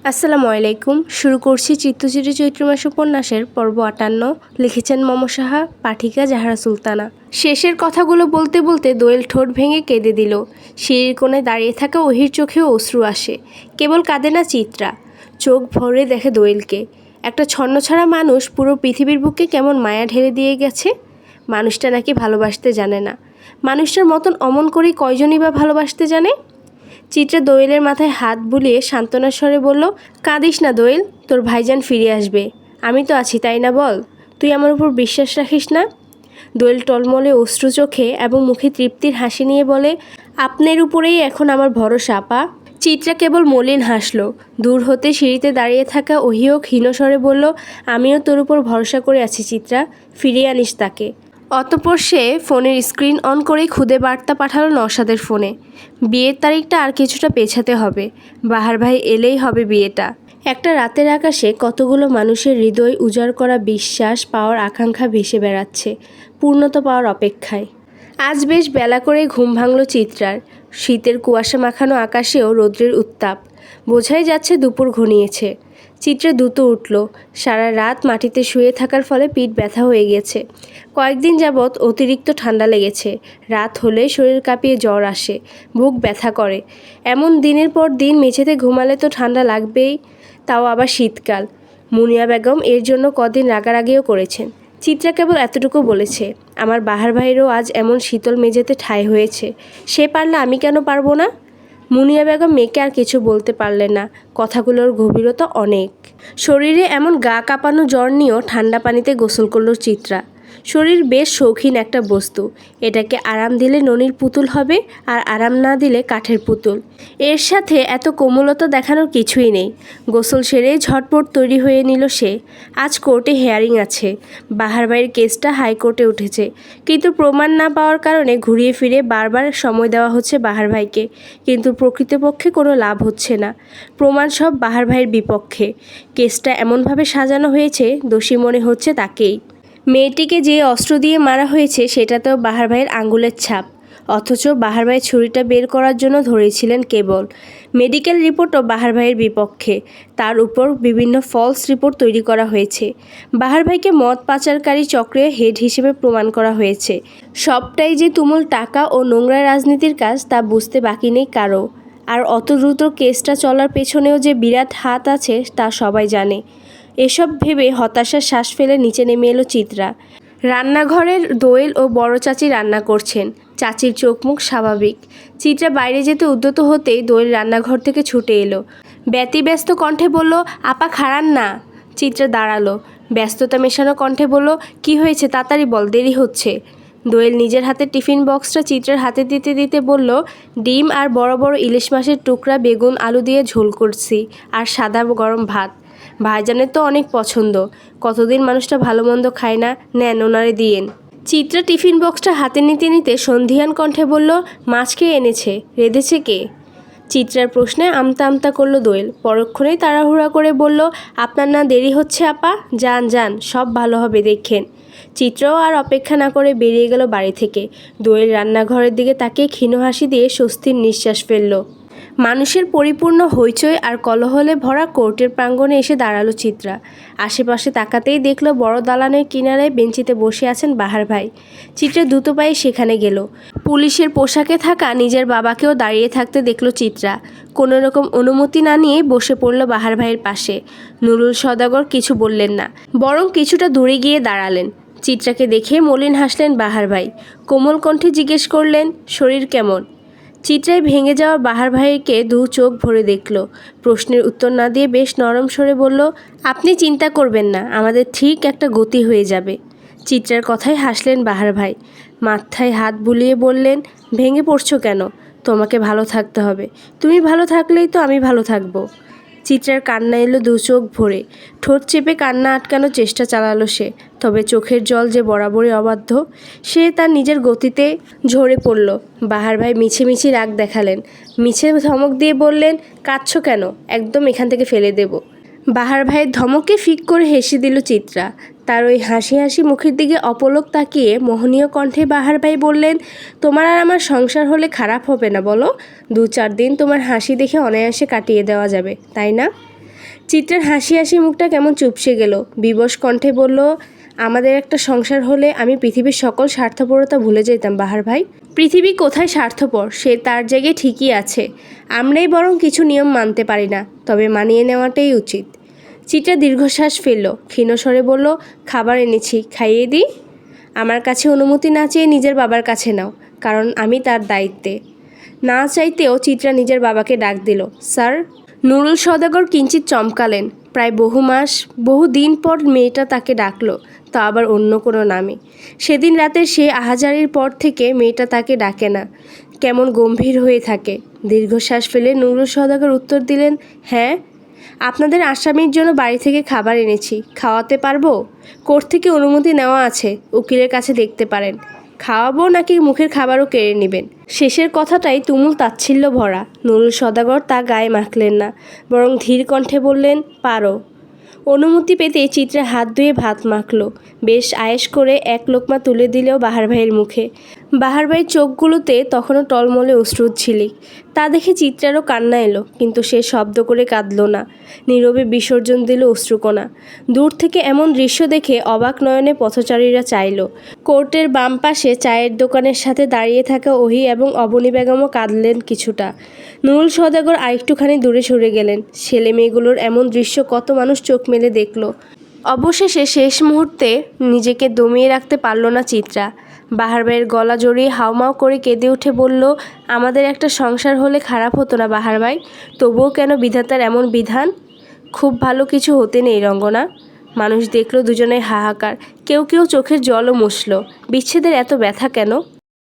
আসসালামু আলাইকুম। শুরু করছি চিত্তচিরে চৈত্র মাস উপন্যাসের পর্ব 58। লিখেছেন মম সাহা, পাঠিকা জাহারা সুলতানা। শেষের কথাগুলো বলতে বলতে দোয়েল ঠোঁট ভেঙে কেঁদে দিল। সিঁড়ির কোণে দাঁড়িয়ে থাকা ওহির চোখেও অশ্রু আসে। কেবল কাঁদে না চিত্রা, চোখ ভরে দেখে দোয়েলকে। একটা ছন্নছাড়া মানুষ পুরো পৃথিবীর বুকে কেমন মায়া ঢেলে দিয়ে গেছে। মানুষটা নাকি ভালোবাসতে জানে না। মানুষটার মতন অমন করেই কয়জনই বা ভালোবাসতে জানে। চিত্রা দোয়েলের মাথায় হাত বুলিয়ে সান্ত্বনার স্বরে বলল, কাঁদিস না দোয়েল, তোর ভাইজান ফিরে আসবে। আমি তো আছি, তাই না বল? তুই আমার উপর বিশ্বাস রাখিস না? দোয়েল টলমলে অশ্রু চোখে এবং মুখে তৃপ্তির হাসি নিয়ে বলে, আপনার উপরেই এখন আমার ভরসা আপা। চিত্রা কেবল মলিন হাসল। দূর হতে সিঁড়িতে দাঁড়িয়ে থাকা ওহিও ক্ষীণস্বরে বলল, আমিও তোর উপর ভরসা করে আছি চিত্রা, ফিরিয়ে আনিস তাকে। অতঃপর সে ফোনের স্ক্রিন অন করেই খুদে বার্তা পাঠালো নওশাদের ফোনে। বিয়ের তারিখটা আর কিছুটা পেছাতে হবে, বাহার ভাই এলেই হবে বিয়েটা। একটা রাতের আকাশে কতগুলো মানুষের হৃদয় উজাড় করা বিশ্বাস পাওয়ার আকাঙ্ক্ষা ভেসে বেড়াচ্ছে, পূর্ণতা পাওয়ার অপেক্ষায়। আজ বেশ বেলা করে ঘুম ভাঙল চিত্রার। শীতের কুয়াশা মাখানো আকাশেও রৌদ্রের উত্তাপ, বোঝাই যাচ্ছে দুপুর ঘনিয়েছে। চিত্রা দ্রুত উঠল। সারা রাত মাটিতে শুয়ে থাকার ফলে পিঠ ব্যথা হয়ে গেছে। কয়েকদিন যাবৎ অতিরিক্ত ঠান্ডা লেগেছে। রাত হলে শরীর কাঁপিয়ে জ্বর আসে, বুক ব্যথা করে। এমন দিনের পর দিন মেঝেতে ঘুমালে তো ঠান্ডা লাগবেই, তাও আবার শীতকাল। মুনিয়া বেগম এর জন্য কদিন রাগারাগিও করেছেন। চিত্রা কেবল এতটুকু বলেছে, আমার বাহার ভাইয়েরও আজ এমন শীতল মেঝেতে ঠাঁই হয়েছে, সে পারলে আমি কেন পারবো না? মুনিয়া বেগম মেয়েকে আর কিছু বলতে পারলেন না। কথাগুলোর গভীরতা অনেক। শরীরে এমন গা কাঁপানো জ্বর নিয়েও ঠান্ডা পানিতে গোসল করল চিত্রা। শরীর বেশ শৌখিন একটা বস্তু, এটাকে আরাম দিলে ননির পুতুল হবে, আর আরাম না দিলে কাঠের পুতুল। এর সাথে এত কোমলতা দেখানোর কিছুই নেই। গোসল সেরে ঝটপট তৈরি হয়ে নিল সে। আজ কোর্টে হেয়ারিং আছে। বাহার ভাইয়ের কেসটা হাইকোর্টে উঠেছে, কিন্তু প্রমাণ না পাওয়ার কারণে ঘুরিয়ে ফিরে বারবার সময় দেওয়া হচ্ছে বাহার ভাইকে, কিন্তু প্রকৃতপক্ষে কোনো লাভ হচ্ছে না। প্রমাণ সব বাহার ভাইয়ের বিপক্ষে। কেসটা এমনভাবে সাজানো হয়েছে, দোষী মনে হচ্ছে তাকেই। মেয়েটিকে যে অস্ত্র দিয়ে মারা হয়েছে সেটাতেও বাহার ভাইয়ের আঙ্গুলের ছাপ, অথচ বাহার ভাই ছুরিটা বের করার জন্য ধরেছিলেন কেবল। মেডিকেল রিপোর্টও বাহার ভাইয়ের বিপক্ষে। তার উপর বিভিন্ন ফলস রিপোর্ট তৈরি করা হয়েছে। বাহার ভাইকে মদ পাচারকারী চক্রের হেড হিসেবে প্রমাণ করা হয়েছে। সবটাই যে তুমুল টাকা ও নোংরা রাজনীতির কাজ তা বুঝতে বাকি নেই কারো। আর অত দ্রুত কেসটা চলার পেছনেও যে বিরাট হাত আছে তা সবাই জানে। এসব ভেবে হতাশার শ্বাস ফেলে নিচে নেমে এলো চিত্রা। রান্নাঘরের দোয়েল ও বড় চাচি রান্না করছেন। চাচির চোখ মুখ স্বাভাবিক। চিত্রা বাইরে যেতে উদ্যত হতেই দোয়েল রান্নাঘর থেকে ছুটে এলো। ব্যতিব্যস্ত কণ্ঠে বলল, আপা খাড়ান না। চিত্রা দাঁড়ালো। ব্যস্ততা মেশানো কণ্ঠে বলল, কি হয়েছে তাড়াতাড়ি বল, দেরি হচ্ছে। দোয়েল নিজের হাতে টিফিন বক্সটা চিত্রার হাতে দিতে দিতে বলল, ডিম আর বড় বড় ইলিশ মাছের টুকরা, বেগুন আলু দিয়ে ঝোল করছি, আর সাদা গরম ভাত। ভাইজানের তো অনেক পছন্দ, কতদিন মানুষটা ভালো মন্দ খায় না, নেন ওনারে দিয়েন। চিত্রা টিফিন বক্সটা হাতে নিতে নিতে সন্ধিয়ান কণ্ঠে বলল, মাছ কে এনেছে, রেঁধেছে কে? চিত্রার প্রশ্নে আমতা আমতা করলো দোয়েল। পরক্ষণেই তাড়াহুড়া করে বলল, আপনার না দেরি হচ্ছে আপা, যান যান, সব ভালো হবে দেখেন। চিত্রাও আর অপেক্ষা না করে বেরিয়ে গেল বাড়ি থেকে। দোয়েল রান্নাঘরের দিকে তাকিয়ে ক্ষীণ হাসি দিয়ে স্বস্তির নিঃশ্বাস ফেলল। মানুষের পরিপূর্ণ হইচই আর কলহলে ভরা কোর্টের প্রাঙ্গণে এসে দাঁড়ালো চিত্রা। আশেপাশে তাকাতেই দেখল বড় দালানের কিনারায় বেঞ্চিতে বসে আছেন বাহার ভাই। চিত্রা দ্রুত পায়ে সেখানে গেল। পুলিশের পোশাকে থাকা নিজের বাবাকেও দাঁড়িয়ে থাকতে দেখল চিত্রা। কোনো রকম অনুমতি না নিয়ে বসে পড়ল বাহার ভাইয়ের পাশে। নুরুল সওদাগর কিছু বললেন না, বরং কিছুটা দূরে গিয়ে দাঁড়ালেন। চিত্রাকে দেখে মলিন হাসলেন বাহার ভাই। কোমল কণ্ঠে জিজ্ঞেস করলেন, শরীর কেমন? চিত্রায় ভেঙে যাওয়া বাহার ভাইকে দু চোখ ভরে দেখল। প্রশ্নের উত্তর না দিয়ে বেশ নরম স্বরে বলল, আপনি চিন্তা করবেন না, আমাদের ঠিক একটা গতি হয়ে যাবে। চিত্রার কথায় হাসলেন বাহার ভাই। মাথায় হাত বুলিয়ে বললেন, ভেঙে পড়ছো কেন? তোমাকে ভালো থাকতে হবে, তুমি ভালো থাকলেই তো আমি ভালো থাকবো। চিত্রার কান্না এলো দু চোখ ভরে। ঠোঁট চেপে কান্না আটকানোর চেষ্টা চালালো সে, তবে চোখের জল যে বরাবরই অবাধ্য। সে তার নিজের গতিতে ঝরে পড়ল। বাহার ভাই মিছিমিছি রাগ দেখালেন। মিছে ধমক দিয়ে বললেন, কাঁদছো কেন? একদম এখান থেকে ফেলে দেব। বাহার ভাইয়ের ধমকে ফিক করে হেসে দিল চিত্রা। তার ওই হাসি হাসি মুখের দিকে অপলক তাকিয়ে মোহনীয় কণ্ঠে বাহার ভাই বললেন, তোমার আর আমার সংসার হলে খারাপ হবে না বলো? 2-4 দিন তোমার হাসি দেখে অনায়াসে কাটিয়ে দেওয়া যাবে, তাই না? চিত্রার হাসি হাসি মুখটা কেমন চুপসে গেল। বিবশ কণ্ঠে বলল, আমাদের একটা সংসার হলে আমি পৃথিবীর সকল স্বার্থপরতা ভুলে যেতাম বাহার ভাই। পৃথিবী কোথায় স্বার্থপর, সে তার জায়গায় ঠিকই আছে। আমরাই বরং কিছু নিয়ম মানতে পারি না, তবে মানিয়ে নেওয়াটাই উচিত। চিত্রা দীর্ঘশ্বাস ফেলল, ক্ষীণস্বরে বলল, খাবার এনেছি, খাইয়ে দিই? আমার কাছে অনুমতি না চেয়ে নিজের বাবার কাছে নাও, কারণ আমি তার দায়িত্বে। না চাইতেও চিত্রা নিজের বাবাকে ডাক দিল, স্যার। নুরুল সওদাগর কিঞ্চিত চমকালেন। প্রায় বহু দিন পর মেয়েটা তাকে ডাকলো, তা আবার অন্য কোনো নামে। সেদিন রাতের সে আহাজারির পর থেকে মেয়েটা তাকে ডাকে না, কেমন গম্ভীর হয়ে থাকে। দীর্ঘশ্বাস ফেলে নুরুল সওদাগর উত্তর দিলেন, হ্যাঁ, আপনাদের আসামির জন্য বাড়ি থেকে খাবার এনেছি, খাওয়াতে পারবো? কোর্ট থেকে অনুমতি নেওয়া আছে, উকিলের কাছে দেখতে পারেন। খাওয়াবো নাকি মুখের খাবারও কেড়ে নেবেন? শেষের কথাটাই তুমুল তাচ্ছিল্য ভরা। নুরুল সওদাগর তা গায়ে মাখলেন না, বরং ধীর কণ্ঠে বললেন, পারো। অনুমতি পেতে চিত্রা হাত ধুয়ে ভাত মাখল। বেশ আয়েশ করে এক লোকমা তুলে দিলেও বাহার ভাইয়ের মুখে। বাহার ভাইয়ের চোখগুলোতে তখনও টলমলে অশ্রুর ঝিলিক। তা দেখে চিত্রারও কান্না এলো, কিন্তু সে শব্দ করে কাঁদল না, নীরবে বিসর্জন দিল অশ্রুকণা। দূর থেকে এমন দৃশ্য দেখে অবাক নয়নে পথচারীরা চাইল। কোর্টের বাম পাশে চায়ের দোকানের সাথে দাঁড়িয়ে থাকা ওহি এবং অবনী বেগমও কাঁদলেন কিছুটা। নুরুল সওদাগর আরেকটুখানি দূরে সরে গেলেন। ছেলে মেয়েগুলোর এমন দৃশ্য কত মানুষ চোখ মেলে দেখল। অবশেষে শেষ মুহূর্তে নিজেকে দমিয়ে রাখতে পারল না চিত্রা। বাহার ভাইয়ের গলা জড়িয়ে হাউমাউ করে কেঁদে উঠে বলল, আমাদের একটা সংসার হলে খারাপ হতো না বাহার ভাই, তবুও কেন বিধাতার এমন বিধান? খুব ভালো কিছু হতে নেই রঙ্গনা। মানুষ দেখল দুজনের হাহাকার, কেউ কেউ চোখের জলও মুছল। বিচ্ছেদের এত ব্যথা কেন?